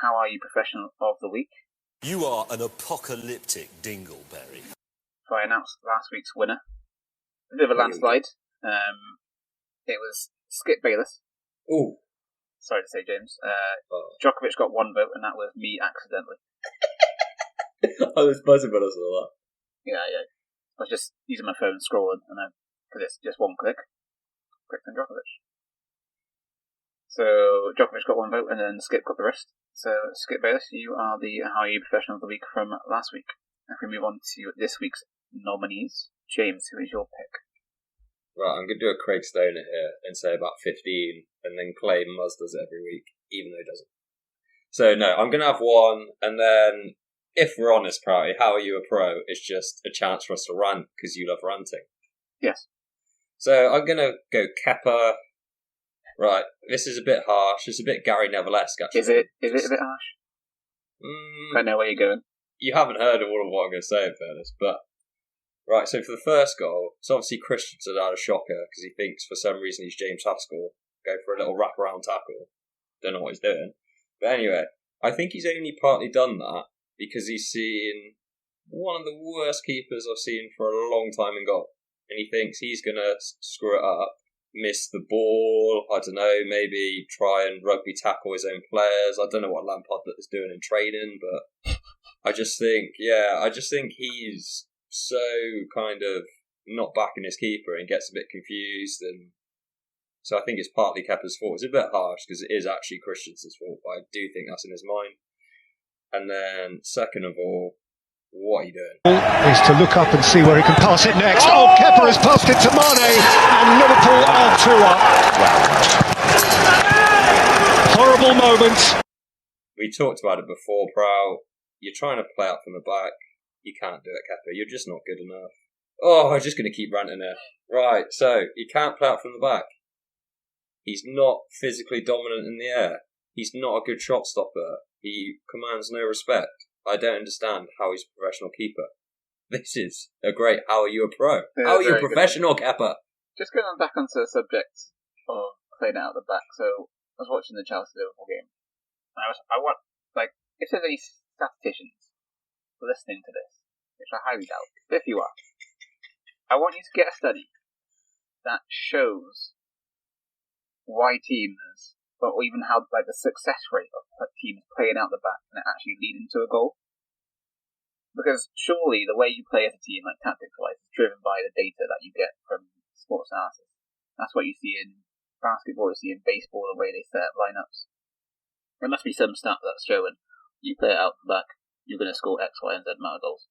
How Are You Professional of the Week. You are an apocalyptic dingleberry. So I announced last week's winner. A bit of a landslide. It was Skip Bayless. Ooh. Sorry to say, James. Djokovic got 1 vote, and that was me accidentally. I was buzzing when I saw that. Yeah. I was just using my phone scrolling, and because it's just one click, clicked on Djokovic. So Djokovic got 1 vote, and then Skip got the rest. So Skip Bayless, you are the How Are You Professional of the Week from last week. If we move on to this week's nominees, James, who is your pick? Right, I'm going to do a Craig Stoner here and say about 15, and then claim Muz does it every week, even though he doesn't. So no, I'm going to have 1, and then, if we're honest, Prouty, How Are You a Pro? It's just a chance for us to rant, because you love ranting. Yes. So I'm going to go Kepa. Right, this is a bit harsh. It's a bit Gary Neville-esque, actually. Is it a bit harsh? I know where you're going. You haven't heard of all of what I'm going to say, in fairness, but... Right, so for the first goal, it's obviously Christensen had a shocker, because he thinks for some reason he's James Haskell. Go for a little wraparound tackle. Don't know what he's doing. But anyway, I think he's only partly done that because he's seen one of the worst keepers I've seen for a long time in goal. And he thinks he's going to screw it up, miss the ball, I don't know, maybe try and rugby tackle his own players. I don't know what Lampard is doing in training, but I just think he's so kind of not backing his keeper and gets a bit confused, and so I think it's partly Kepa's fault. It's a bit harsh because it is actually Christensen's fault, but I do think that's in his mind. And then second of all, what are you doing? Is to look up and see where he can pass it next. Oh, Kepa has passed it to Mane, and Liverpool are 2 up. Horrible moment. We talked about it before, Prow. You're trying to play out from the back. You can't do it, Kepa. You're just not good enough. Oh, I'm just going to keep ranting here. Right, so, he can't play out from the back. He's not physically dominant in the air. He's not a good shot stopper. He commands no respect. I don't understand how he's a professional keeper. This is a great How Are You a Pro? How are you a professional, Kepa? Just going back onto the subject of playing out the back. So, I was watching the Chelsea-Liverpool game. And I want, if there's any statisticians listening to this, which I highly doubt, if you are, I want you to get a study that shows why teams, or even how the success rate of teams playing out the back and it actually leading to a goal. Because surely the way you play as a team, tactics-wise, is driven by the data that you get from sports analysis. That's what you see in basketball, you see in baseball, the way they set up lineups. There must be some stat that's showing you play it out the back, you're going to score X, Y, and Z amount of goals.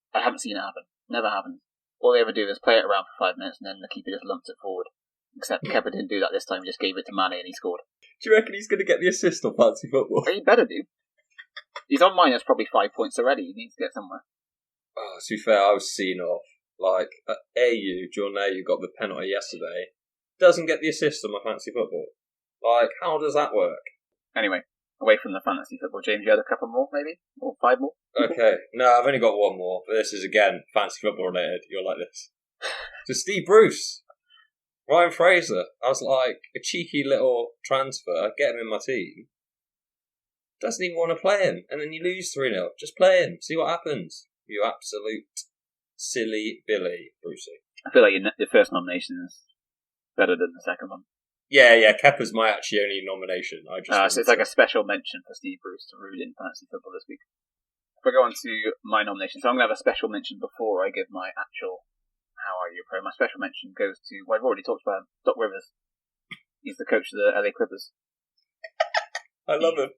I haven't seen it happen. Never happened. All they ever do is play it around for 5 minutes and then the keeper just lumps it forward. Except Kepa didn't do that this time, he just gave it to Mane and he scored. Do you reckon he's going to get the assist on fancy football? Well, he better do. He's on minus probably 5 points already. He needs to get somewhere. Oh, to be fair, I was seen off. John Ayew got the penalty yesterday. Doesn't get the assist on my fancy football. How does that work? Anyway, away from the fantasy football, James, you had a couple more, maybe? Or 5 more? Okay. No, I've only got 1 more. But this is, again, fantasy football related. You're like this. So Steve Bruce. Ryan Fraser. I was like, a cheeky little transfer. Get him in my team. Doesn't even want to play him. And then you lose 3-0. Just play him. See what happens. You absolute silly Billy, Brucey. I feel like your first nomination is better than the second one. Yeah, Kepa's my actually only nomination. So it's like a special mention for Steve Bruce to rule in fantasy football this week. If we go on to my nomination, so I'm going to have a special mention before I give my actual How Are You Pro. My special mention goes to, I've already talked about him, Doc Rivers. He's the coach of the LA Clippers. I love him.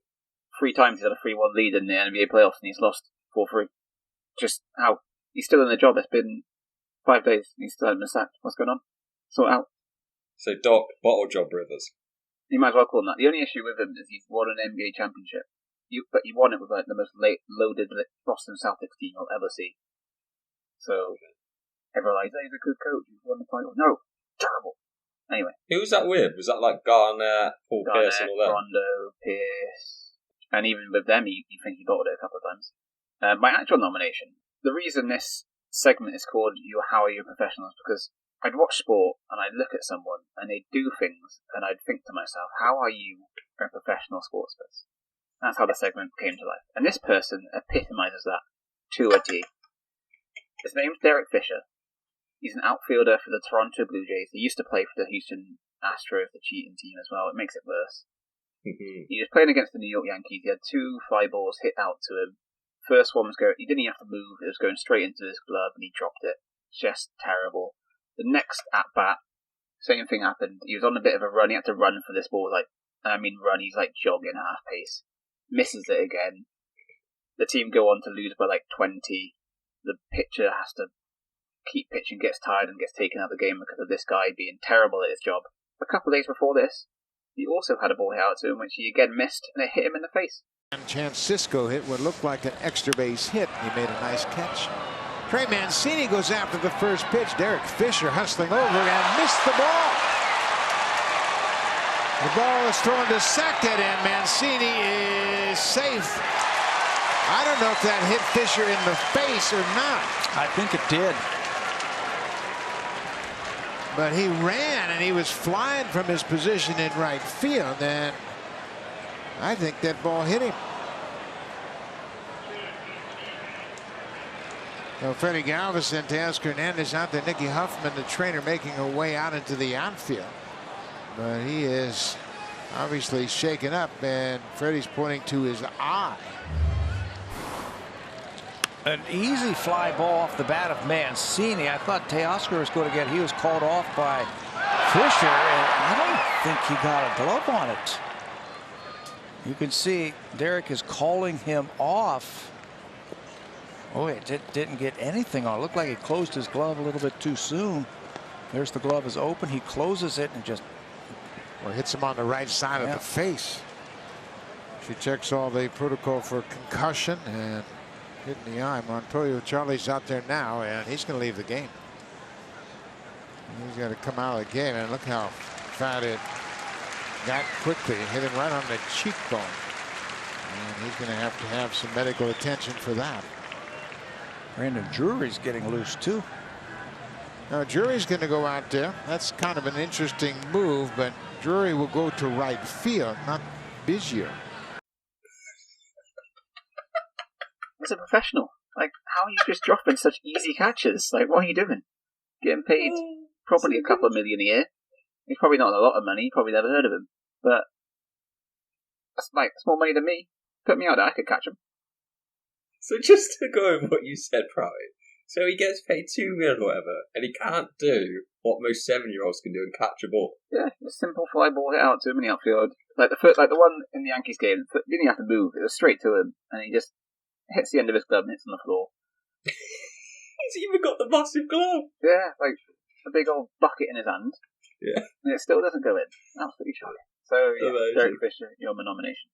3 times he's had a 3-1 lead in the NBA playoffs and he's lost 4-3. Just how? He's still in the job. It's been 5 days and he's still hasn't been sacked. What's going on? Sort it out. So Doc, bottle job Rivers. You might as well call him that. The only issue with him is he's won an NBA championship. But he won it with the most loaded Boston Celtics team you'll ever see. So everyone he's a good coach. He's won the title. No, terrible. Anyway, who was that with? Was that Garnett, Paul Pierce, and all that? Rondo, Pierce, and even with them, you think he bottled it a couple of times. My actual nomination. The reason this segment is called How Are You Professional is because I'd watch sport and I'd look at someone and they'd do things and I'd think to myself, how are you a professional sports person? That's how the segment came to life. And this person epitomises that to a T. His name's Derek Fisher. He's an outfielder for the Toronto Blue Jays. He used to play for the Houston Astros, the cheating team as well. It makes it worse. He was playing against the New York Yankees. He had 2 fly balls hit out to him. First one was he didn't even have to move. It was going straight into his glove and he dropped it. Just terrible. The next at bat, same thing happened. He was on a bit of a run. He had to run for this ball. Run. He's jogging half pace. Misses it again. The team go on to lose by 20. The pitcher has to keep pitching, gets tired and gets taken out of the game because of this guy being terrible at his job. A couple of days before this, he also had a ball hit out to him, which he again missed, and it hit him in the face. And Chance Cisco hit what looked like an extra base hit. He made a nice catch. Trey Mancini goes after the first pitch. Derek Fisher hustling over and missed the ball. The ball is thrown to second, and Mancini is safe. I don't know if that hit Fisher in the face or not. I think it did. But he ran, and he was flying from his position in right field, and I think that ball hit him. So Freddie Galvis sent Teoscar Hernandez out there. Nicky Huffman, the trainer, making her way out into the outfield. But he is obviously shaken up, and Freddie's pointing to his eye. An easy fly ball off the bat of Mancini. I thought Teoscar was going to get. He was called off by Fisher, and I don't think he got a glove on it. You can see Derek is calling him off. Oh, it didn't get anything on. It looked like he closed his glove a little bit too soon. There's the glove is open. He closes it and just hits him on the right side of the face. She checks all the protocol for concussion and hit in the eye. Montoya Charlie's out there now, and he's going to leave the game. He's got to come out of the game, and look how fat it got quickly. Hit him right on the cheekbone. And he's going to have some medical attention for that. Brandon Drury's getting loose, too. Now, Drury's going to go out there. That's kind of an interesting move, but Drury will go to right field, not Biggio. He's a professional. How are you just dropping such easy catches? What are you doing? Getting paid probably a couple of million a year. He's probably not a lot of money. You probably never heard of him. But that's more money than me. Put me out there, I could catch him. So just to go over what you said, Pride. So he gets paid $2 million or whatever, and he can't do what most 7-year-olds can do and catch a ball. Yeah, just simple fly ball hit out to him in the outfield. The one in the Yankees game, didn't have to move. It was straight to him, and he just hits the end of his glove and hits on the floor. He's even got the massive glove. Yeah, a big old bucket in his hand. Yeah. And it still doesn't go in. Absolutely sure. So, yeah, Derek Fisher, you're my nomination.